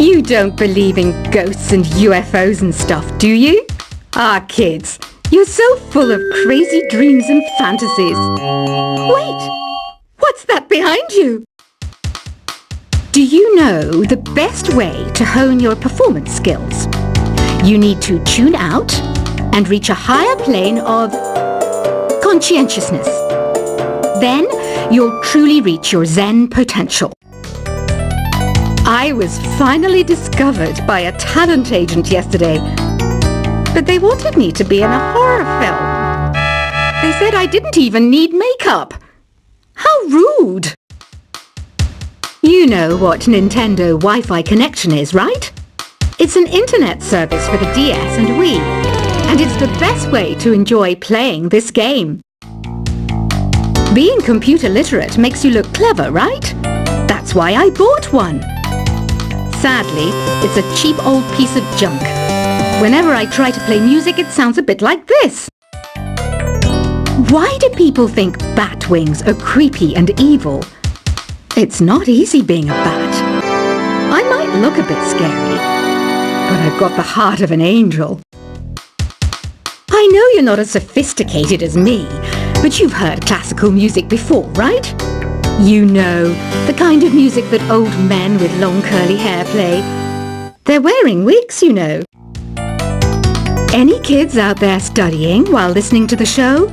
You don't believe in ghosts and UFOs and stuff, do you? Ah, kids, you're so full of crazy dreams and fantasies. Wait, what's that behind you? Do you know the best way to hone your performance skills? You need to tune out and reach a higher plane of conscientiousness. Then you'll truly reach your Zen potential. I was finally discovered by a talent agent yesterday, but they wanted me to be in a horror film. They said I didn't even need makeup. How rude! You know what Nintendo Wi-Fi connection is, right? It's an internet service for the DS and Wii, and it's the best way to enjoy playing this game. Being computer literate makes you look clever, right? That's why I bought one. Sadly, it's a cheap old piece of junk. Whenever I try to play music, it sounds a bit like this. Why do people think bat wings are creepy and evil? It's not easy being a bat. I might look a bit scary, but I've got the heart of an angel. I know you're not as sophisticated as me, but you've heard classical music before, right? You know, the kind of music that old men with long curly hair play. They're wearing wigs, you know. Any kids out there studying while listening to the show?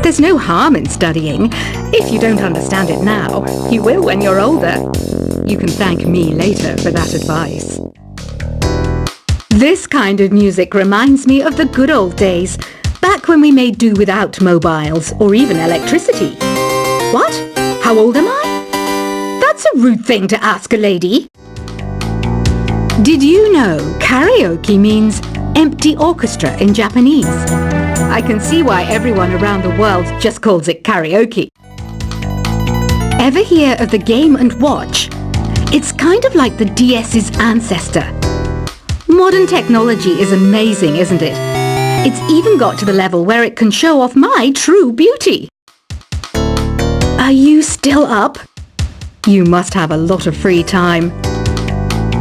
There's no harm in studying. If you don't understand it now, you will when you're older. You can thank me later for that advice. This kind of music reminds me of the good old days, back when we made do without mobiles or even electricity. What? How old am I? That's a rude thing to ask a lady. Did you know karaoke means empty orchestra in Japanese? I can see why everyone around the world just calls it karaoke. Ever hear of the Game & Watch? It's kind of like the DS's ancestor. Modern technology is amazing, isn't it? It's even got to the level where it can show off my true beauty. Are you still up? You must have a lot of free time.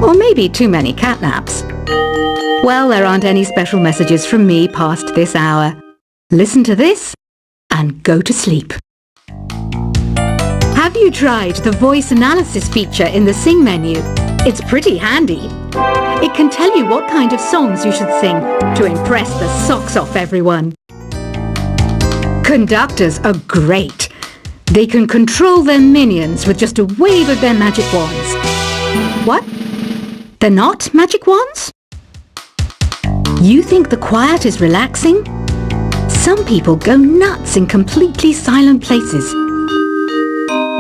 Or maybe too many catnaps. Well, there aren't any special messages from me past this hour. Listen to this and go to sleep. Have you tried the voice analysis feature in the Sing menu? It's pretty handy. It can tell you what kind of songs you should sing to impress the socks off everyone. Conductors are great. They can control their minions with just a wave of their magic wands. What? They're not magic wands? You think the quiet is relaxing? Some people go nuts in completely silent places.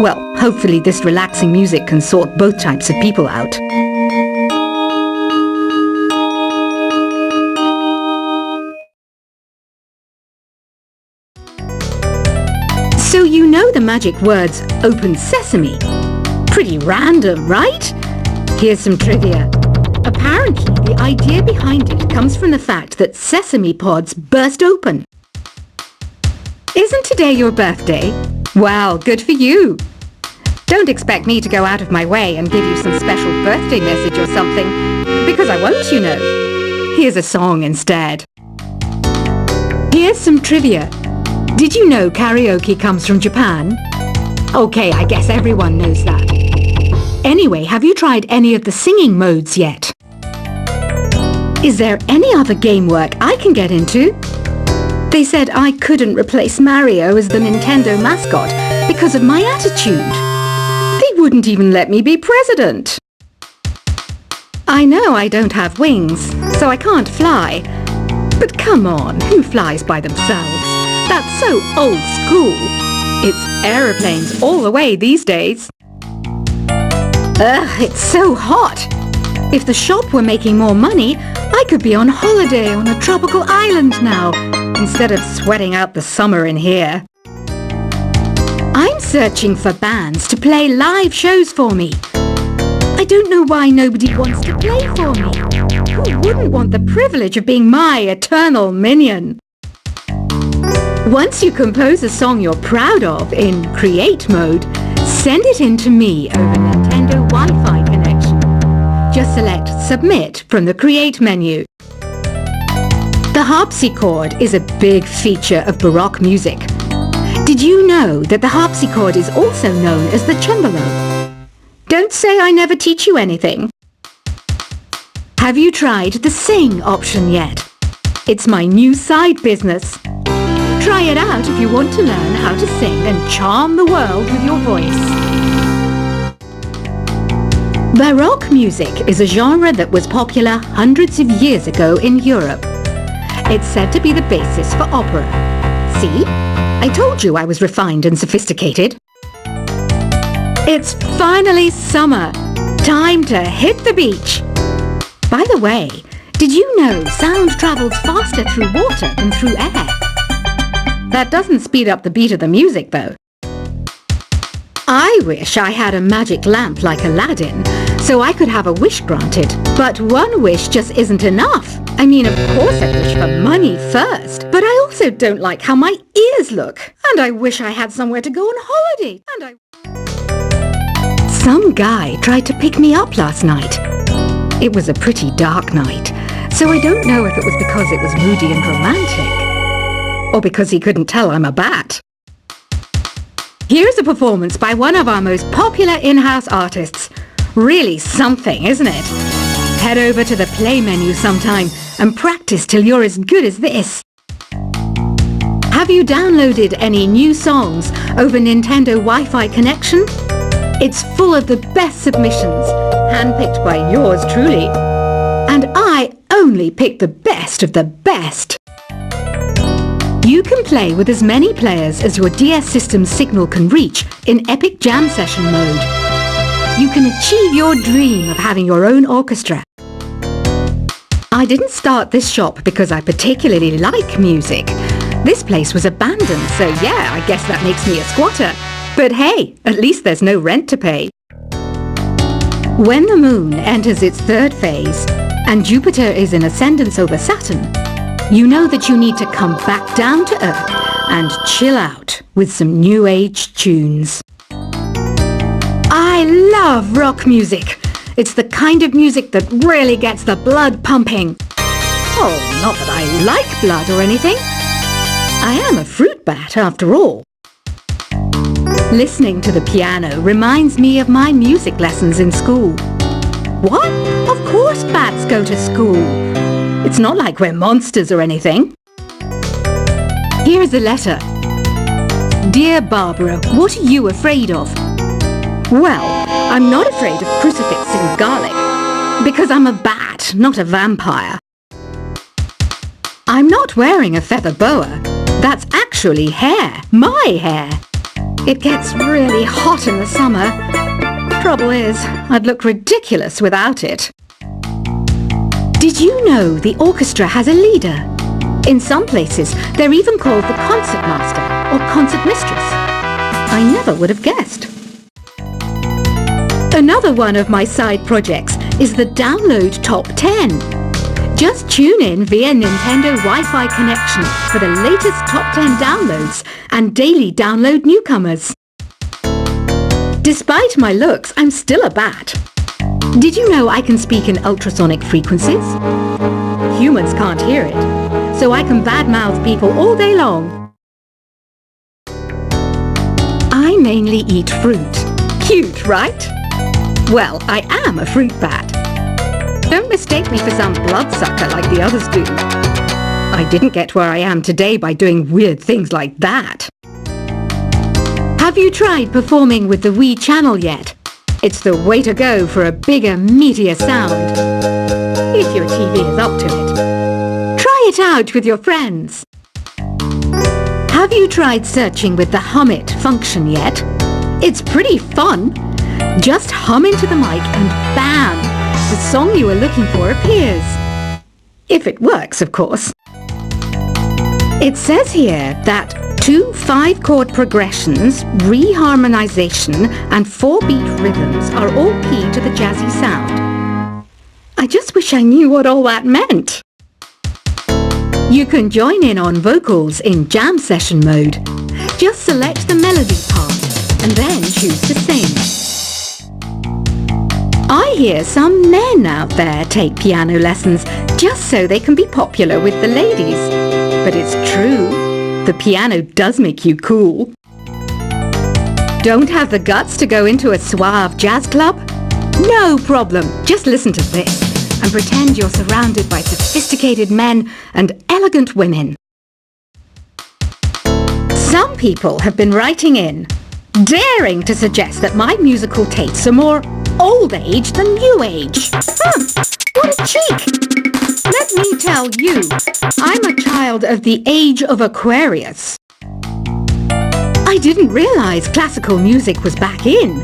Well, hopefully this relaxing music can sort both types of people out. So you know the magic words "Open Sesame." Pretty random, right? Here's some trivia. Apparently, the idea behind it comes from the fact that sesame pods burst open. Isn't today your birthday? Well, good for you. Don't expect me to go out of my way and give you some special birthday message or something, because I won't, you know. Here's a song instead. Here's some trivia. Did you know karaoke comes from Japan? Okay, I guess everyone knows that. Anyway, have you tried any of the singing modes yet? Is there any other game work I can get into? They said I couldn't replace Mario as the Nintendo mascot because of my attitude. They wouldn't even let me be president. I know I don't have wings, so I can't fly. But come on, who flies by themselves? That's so old school. It's aeroplanes all the way these days. Ugh, it's so hot. If the shop were making more money, I could be on holiday on a tropical island now, instead of sweating out the summer in here. I'm searching for bands to play live shows for me. I don't know why nobody wants to play for me. Who wouldn't want the privilege of being my eternal minion? Once you compose a song you're proud of in create mode, send it in to me over Nintendo Wi-Fi connection. just select Submit from the Create menu. The harpsichord is a big feature of Baroque music. Did you know that the harpsichord is also known as the cembalo? Don't say I never teach you anything. Have you tried the Sing option yet? It's my new side business. Try it out if you want to learn how to sing and charm the world with your voice. Baroque music is a genre that was popular hundreds of years ago in Europe. It's said to be the basis for opera. See? I told you I was refined and sophisticated. It's finally summer. Time to hit the beach. By the way, did you know sound travels faster through water than through air? That doesn't speed up the beat of the music, though. I wish I had a magic lamp like Aladdin, so I could have a wish granted. But one wish just isn't enough. I mean, of course I'd wish for money first, but I also don't like how my ears look. And I wish I had somewhere to go on holiday. Some guy tried to pick me up last night. It was a pretty dark night, so I don't know if it was because it was moody and romantic, or because he couldn't tell I'm a bat. Here's a performance by one of our most popular in-house artists. Really something, isn't it? Head over to the Play menu sometime and practice till you're as good as this. Have you downloaded any new songs over Nintendo Wi-Fi connection? It's full of the best submissions, handpicked by yours truly. And I only pick the best of the best. You can play with as many players as your DS system's signal can reach in Epic Jam Session mode. You can achieve your dream of having your own orchestra. I didn't start this shop because I particularly like music. This place was abandoned, so yeah, I guess that makes me a squatter. But hey, at least there's no rent to pay. When the moon enters its third phase and Jupiter is in ascendance over Saturn, you know that you need to come back down to Earth and chill out with some new age tunes. I love rock music. It's the kind of music that really gets the blood pumping. Oh, not that I like blood or anything. I am a fruit bat after all. Listening to the piano reminds me of my music lessons in school. What? Of course bats go to school. It's not like we're monsters or anything. Here's a letter. Dear Barbara, what are you afraid of? Well, I'm not afraid of crucifix and garlic, because I'm a bat, not a vampire. I'm not wearing a feather boa. That's actually hair, my hair. It gets really hot in the summer. Trouble is, I'd look ridiculous without it. Did you know the orchestra has a leader? In some places, they're even called the concertmaster or concertmistress. I never would have guessed. Another one of my side projects is the Download Top 10. Just tune in via Nintendo Wi-Fi connection for the latest Top 10 downloads and daily download newcomers. Despite my looks, I'm still a bat. Did you know I can speak in ultrasonic frequencies? Humans can't hear it, so I can badmouth people all day long. I mainly eat fruit. Cute, right? Well, I am a fruit bat. Don't mistake me for some bloodsucker like the others do. I didn't get where I am today by doing weird things like that. Have you tried performing with the Wii channel yet? It's the way to go for a bigger, meatier sound. If your TV is up to it. Try it out with your friends. Have you tried searching with the Hum It function yet? It's pretty fun. Just hum into the mic and bam! The song you are looking for appears. If it works, of course. It says here that 2 5-chord progressions, reharmonization, and 4-beat rhythms are all key to the jazzy sound. I just wish I knew what all that meant. You can join in on vocals in jam session mode. Just select the melody part and then choose to sing. I I hear some men out there take piano lessons just so they can be popular with the ladies. But it's true, the piano does make you cool. Don't have the guts to go into a suave jazz club? No problem, just listen to this and pretend you're surrounded by sophisticated men and elegant women. Some people have been writing in, daring to suggest that my musical tastes are more old age than new age. What a cheek! Let me tell you, I'm a child of the age of Aquarius. I didn't realize classical music was back in,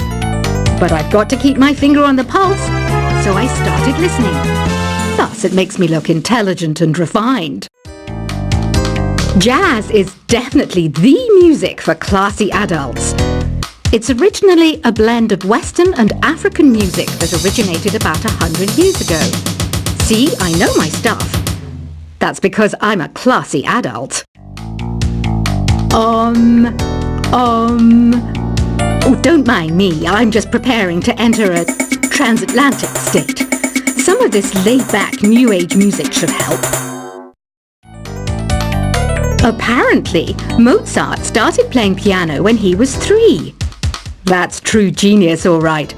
but I've got to keep my finger on the pulse, so I started listening. Thus, it makes me look intelligent and refined. Jazz is definitely the music for classy adults. It's originally a blend of Western and African music that originated about 100 years ago. See, I know my stuff. That's because I'm a classy adult. Oh, don't mind me. I'm just preparing to enter a transatlantic state. Some of this laid-back New Age music should help. Apparently, Mozart started playing piano when he was 3. That's true genius, all right.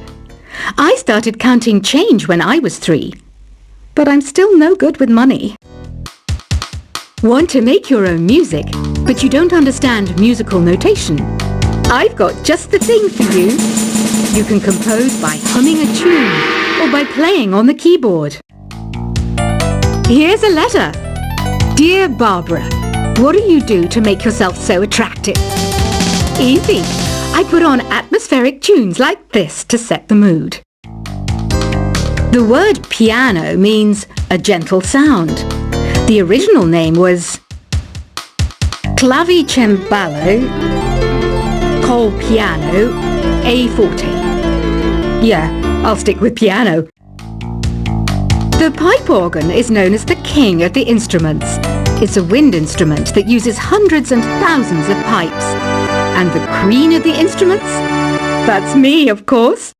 I started counting change when I was 3. But I'm still no good with money. Want to make your own music, but you don't understand musical notation? I've got just the thing for you. You can compose by humming a tune or by playing on the keyboard. Here's a letter. Dear Barbara, what do you do to make yourself so attractive? Easy. I put on atmospheric tunes like this to set the mood. The word piano means a gentle sound. The original name was Clavicembalo col piano a forte. Yeah, I'll stick with piano. The pipe organ is known as the king of the instruments. It's a wind instrument that uses hundreds and thousands of pipes. And the queen of the instruments? That's me, of course.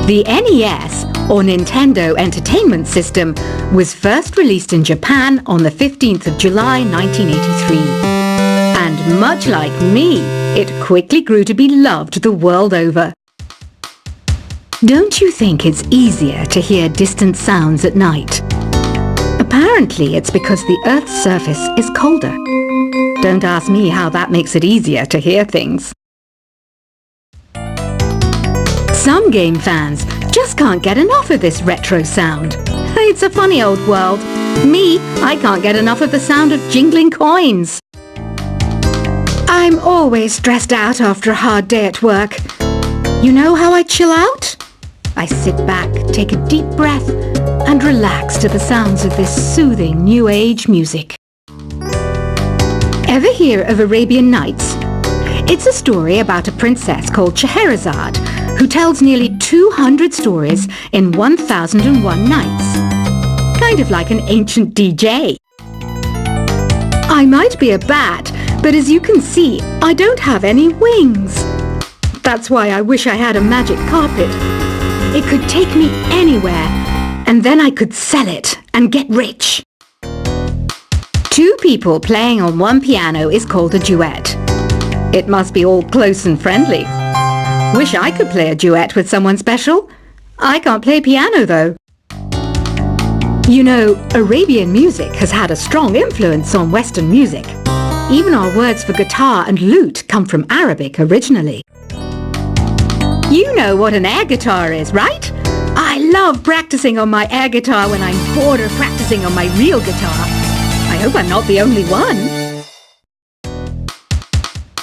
The NES, or Nintendo Entertainment System, was first released in Japan on the 15th of July 1983. And much like me, it quickly grew to be loved the world over. Don't you think it's easier to hear distant sounds at night? Apparently, it's because the Earth's surface is colder. Don't ask me how that makes it easier to hear things. Some game fans just can't get enough of this retro sound. It's a funny old world. Me, I can't get enough of the sound of jingling coins. I'm always stressed out after a hard day at work. You know how I chill out? I sit back, take a deep breath, and relax to the sounds of this soothing New Age music. Ever hear of Arabian Nights? It's a story about a princess called Scheherazade, who tells nearly 200 stories in 1001 nights. Kind of like an ancient DJ. I might be a bat, but as you can see, I don't have any wings. That's why I wish I had a magic carpet. It could take me anywhere, and then I could sell it and get rich. 2 people playing on one piano is called a duet. It must be all close and friendly. Wish I could play a duet with someone special. I can't play piano though. You know, Arabian music has had a strong influence on Western music. Even our words for guitar and lute come from Arabic originally. You know what an air guitar is, right? I love practicing on my air guitar when I'm bored of practicing on my real guitar. I hope I'm not the only one.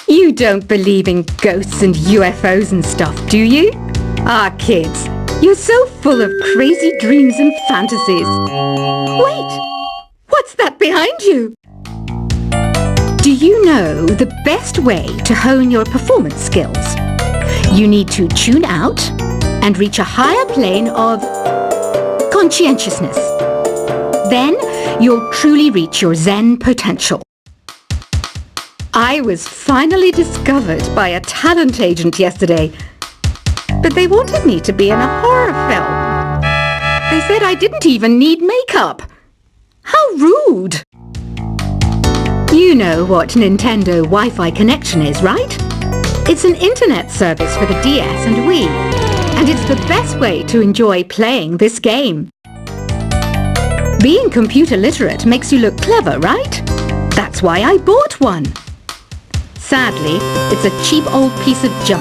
You don't believe in ghosts and UFOs and stuff, do you? Ah, kids, you're so full of crazy dreams and fantasies. Wait, what's that behind you? Do you know the best way to hone your performance skills? You need to tune out and reach a higher plane of conscientiousness. Then you'll truly reach your Zen potential. I was finally discovered by a talent agent yesterday. but they wanted me to be in a horror film. They said I didn't even need makeup. How rude! You know what Nintendo Wi-Fi connection is, right? It's an internet service for the DS and Wii, and it's the best way to enjoy playing this game. Being computer literate makes you look clever, right? That's why I bought one. Sadly, it's a cheap old piece of junk.